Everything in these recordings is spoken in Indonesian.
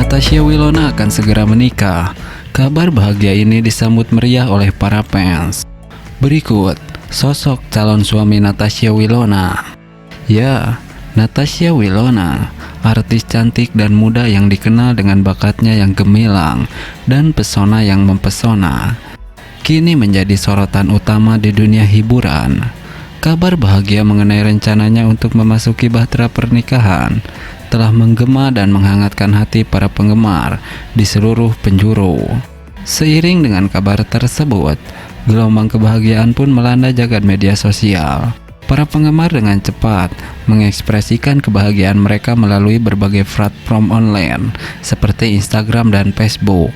Natasha Wilona akan segera menikah. Kabar bahagia ini disambut meriah oleh para fans. Berikut sosok calon suami Natasha Wilona. Ya, Natasha Wilona, artis cantik dan muda yang dikenal dengan bakatnya yang gemilang dan pesona yang mempesona, kini menjadi sorotan utama di dunia hiburan. Kabar bahagia mengenai rencananya untuk memasuki bahtera pernikahan telah menggema dan menghangatkan hati para penggemar di seluruh penjuru. Seiring dengan kabar tersebut, gelombang kebahagiaan pun melanda jagat media sosial. Para penggemar dengan cepat mengekspresikan kebahagiaan mereka melalui berbagai platform online seperti Instagram dan Facebook.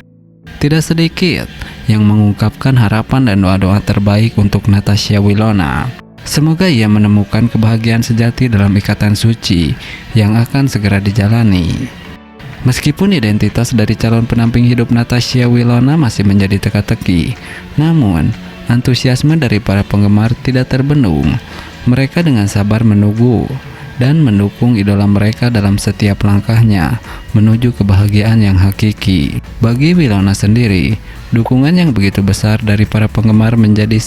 Tidak sedikit yang mengungkapkan harapan dan doa-doa terbaik untuk Natasha Wilona. Semoga ia menemukan kebahagiaan sejati dalam ikatan suci yang akan segera dijalani. Meskipun identitas dari calon pendamping hidup Natasha Wilona masih menjadi teka-teki, namun antusiasme dari para penggemar tidak terbendung. Mereka dengan sabar menunggu dan mendukung idola mereka dalam setiap langkahnya menuju kebahagiaan yang hakiki. Bagi Wilona sendiri, dukungan yang begitu besar dari para penggemar menjadi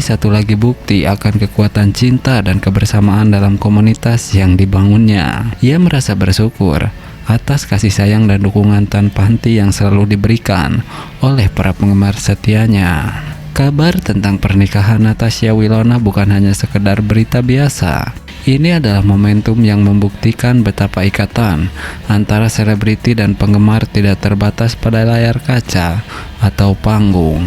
satu lagi bukti akan kekuatan cinta dan kebersamaan dalam komunitas yang dibangunnya. Ia merasa bersyukur atas kasih sayang dan dukungan tanpa henti yang selalu diberikan oleh para penggemar setianya. Kabar tentang pernikahan Natasha Wilona bukan hanya sekedar berita biasa. Ini adalah momentum yang membuktikan betapa ikatan antara selebriti dan penggemar tidak terbatas pada layar kaca atau panggung.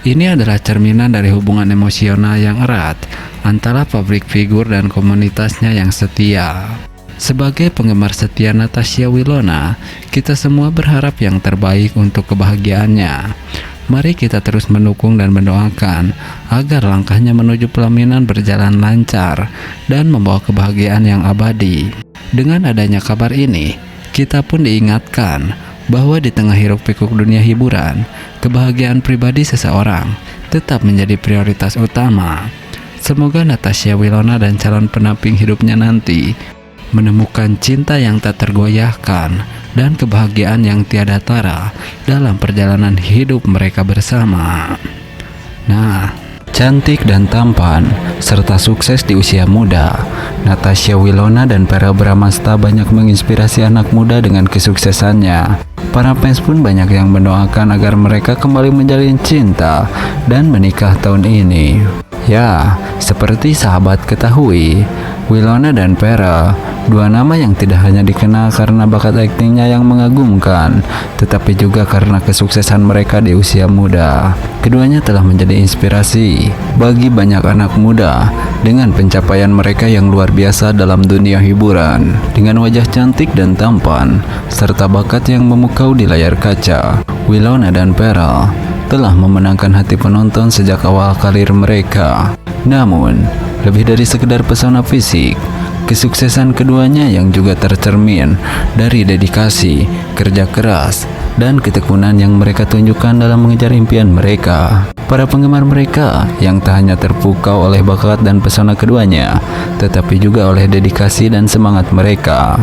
Ini adalah cerminan dari hubungan emosional yang erat antara public figure dan komunitasnya yang setia. Sebagai penggemar setia Natasha Wilona, kita semua berharap yang terbaik untuk kebahagiaannya. Mari kita terus mendukung dan mendoakan agar langkahnya menuju pelaminan berjalan lancar dan membawa kebahagiaan yang abadi. Dengan adanya kabar ini, kita pun diingatkan bahwa di tengah hiruk-pikuk dunia hiburan, kebahagiaan pribadi seseorang tetap menjadi prioritas utama. Semoga Natasha Wilona dan calon pendamping hidupnya nanti menemukan cinta yang tak tergoyahkan dan kebahagiaan yang tiada tara dalam perjalanan hidup mereka bersama. Nah, cantik dan tampan serta sukses di usia muda, Natasha Wilona dan Verrell Bramasta banyak menginspirasi anak muda dengan kesuksesannya. Para fans pun banyak yang mendoakan agar mereka kembali menjalin cinta dan menikah tahun ini. Ya, seperti sahabat ketahui, Wilona dan Verrell, dua nama yang tidak hanya dikenal karena bakat aktingnya yang mengagumkan, tetapi juga karena kesuksesan mereka di usia muda. Keduanya telah menjadi inspirasi bagi banyak anak muda dengan pencapaian mereka yang luar biasa dalam dunia hiburan. Dengan wajah cantik dan tampan, serta bakat yang memukau di layar kaca, Wilona dan Verrell telah memenangkan hati penonton sejak awal karir mereka. Namun, lebih dari sekedar pesona fisik, kesuksesan keduanya yang juga tercermin dari dedikasi, kerja keras, dan ketekunan yang mereka tunjukkan dalam mengejar impian mereka. Para penggemar mereka yang tak hanya terpukau oleh bakat dan pesona keduanya, tetapi juga oleh dedikasi dan semangat mereka,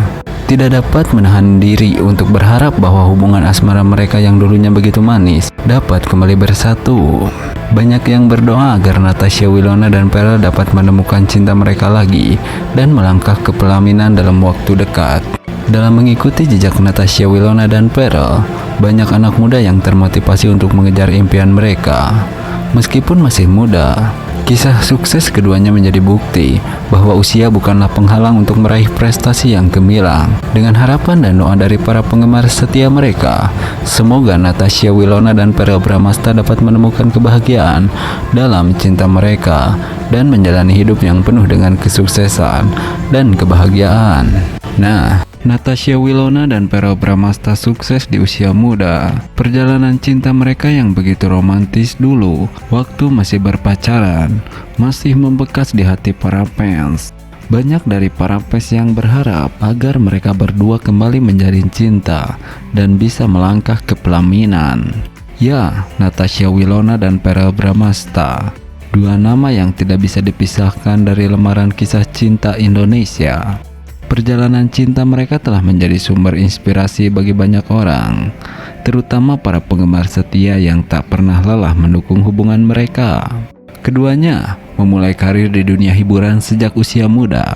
tidak dapat menahan diri untuk berharap bahwa hubungan asmara mereka yang dulunya begitu manis dapat kembali bersatu. Banyak yang berdoa agar Natasha Wilona dan Verrell dapat menemukan cinta mereka lagi dan melangkah ke pelaminan dalam waktu dekat. Dalam mengikuti jejak Natasha Wilona dan Verrell, banyak anak muda yang termotivasi untuk mengejar impian mereka. Meskipun masih muda, kisah sukses keduanya menjadi bukti bahwa usia bukanlah penghalang untuk meraih prestasi yang gemilang. Dengan harapan dan doa dari para penggemar setia mereka, semoga Natasha Wilona dan Verrell Bramasta dapat menemukan kebahagiaan dalam cinta mereka dan menjalani hidup yang penuh dengan kesuksesan dan kebahagiaan. Nah, Natasha Wilona dan Verrell Bramasta sukses di usia muda. Perjalanan cinta mereka yang begitu romantis dulu waktu masih berpacaran masih membekas di hati para fans. Banyak dari para fans yang berharap agar mereka berdua kembali menjalin cinta dan bisa melangkah ke pelaminan. Ya, Natasha Wilona dan Verrell Bramasta, dua nama yang tidak bisa dipisahkan dari lembaran kisah cinta Indonesia. Perjalanan cinta mereka telah menjadi sumber inspirasi bagi banyak orang, terutama para penggemar setia yang tak pernah lelah mendukung hubungan mereka. Keduanya memulai karir di dunia hiburan sejak usia muda,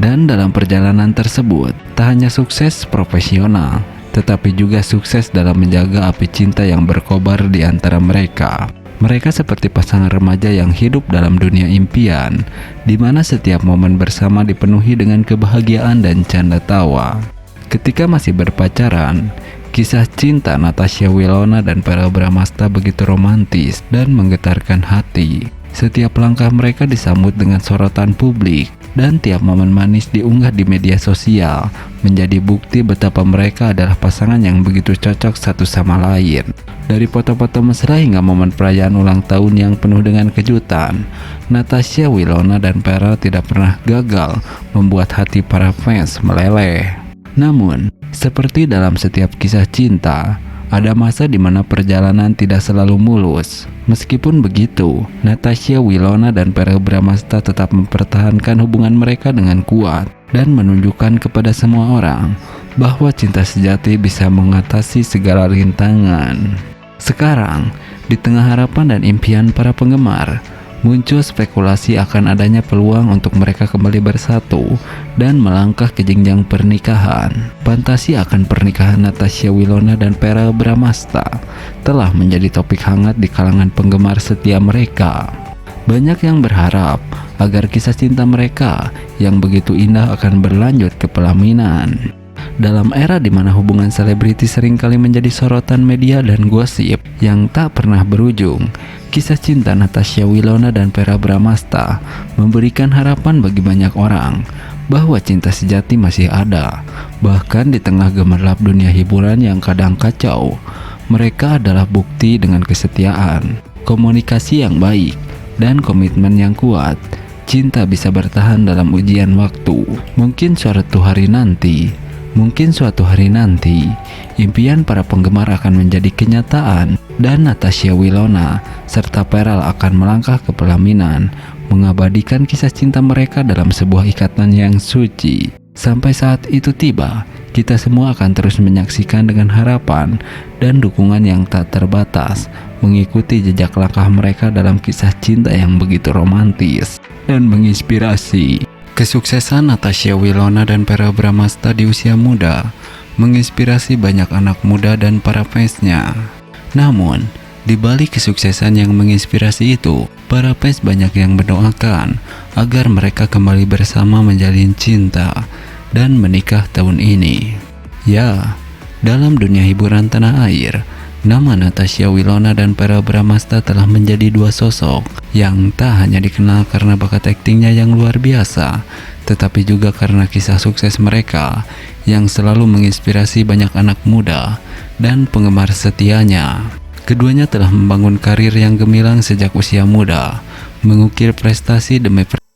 dan dalam perjalanan tersebut tak hanya sukses profesional, tetapi juga sukses dalam menjaga api cinta yang berkobar di antara mereka. Mereka seperti pasangan remaja yang hidup dalam dunia impian, di mana setiap momen bersama dipenuhi dengan kebahagiaan dan canda tawa. Ketika masih berpacaran, kisah cinta Natasha Wilona dan Verrell Bramasta begitu romantis dan menggetarkan hati. Setiap langkah mereka disambut dengan sorotan publik, dan tiap momen manis diunggah di media sosial menjadi bukti betapa mereka adalah pasangan yang begitu cocok satu sama lain. Dari foto-foto mesra hingga momen perayaan ulang tahun yang penuh dengan kejutan, Natasha Wilona dan Verrell tidak pernah gagal membuat hati para fans meleleh. Namun, seperti dalam setiap kisah cinta, ada masa di mana perjalanan tidak selalu mulus. Meskipun begitu, Natasha Wilona dan Verrell Bramasta tetap mempertahankan hubungan mereka dengan kuat dan menunjukkan kepada semua orang bahwa cinta sejati bisa mengatasi segala rintangan. Sekarang, di tengah harapan dan impian para penggemar, muncul spekulasi akan adanya peluang untuk mereka kembali bersatu dan melangkah ke jenjang pernikahan. Fantasi akan pernikahan Natasha Wilona dan Verrell Bramasta telah menjadi topik hangat di kalangan penggemar setia mereka. Banyak yang berharap agar kisah cinta mereka yang begitu indah akan berlanjut ke pelaminan. Dalam era di mana hubungan selebriti seringkali menjadi sorotan media dan gosip yang tak pernah berujung, kisah cinta Natasha Wilona dan Verrell Bramasta memberikan harapan bagi banyak orang bahwa cinta sejati masih ada. Bahkan di tengah gemerlap dunia hiburan yang kadang kacau, mereka adalah bukti dengan kesetiaan, komunikasi yang baik, dan komitmen yang kuat. Cinta bisa bertahan dalam ujian waktu. Mungkin suatu hari nanti, impian para penggemar akan menjadi kenyataan dan Natasha Wilona serta Verrell akan melangkah ke pelaminan, mengabadikan kisah cinta mereka dalam sebuah ikatan yang suci. Sampai saat itu tiba, kita semua akan terus menyaksikan dengan harapan dan dukungan yang tak terbatas, mengikuti jejak langkah mereka dalam kisah cinta yang begitu romantis dan menginspirasi. Kesuksesan Natasha Wilona dan Verrell Bramasta di usia muda menginspirasi banyak anak muda dan para fansnya. Namun, di balik kesuksesan yang menginspirasi itu, para fans banyak yang mendoakan agar mereka kembali bersama menjalin cinta dan menikah tahun ini. Ya, dalam dunia hiburan tanah air, nama Natasha Wilona dan Verrell Bramasta telah menjadi dua sosok yang tak hanya dikenal karena bakat aktingnya yang luar biasa, tetapi juga karena kisah sukses mereka yang selalu menginspirasi banyak anak muda dan penggemar setianya. Keduanya telah membangun karir yang gemilang sejak usia muda, mengukir prestasi demi prestasi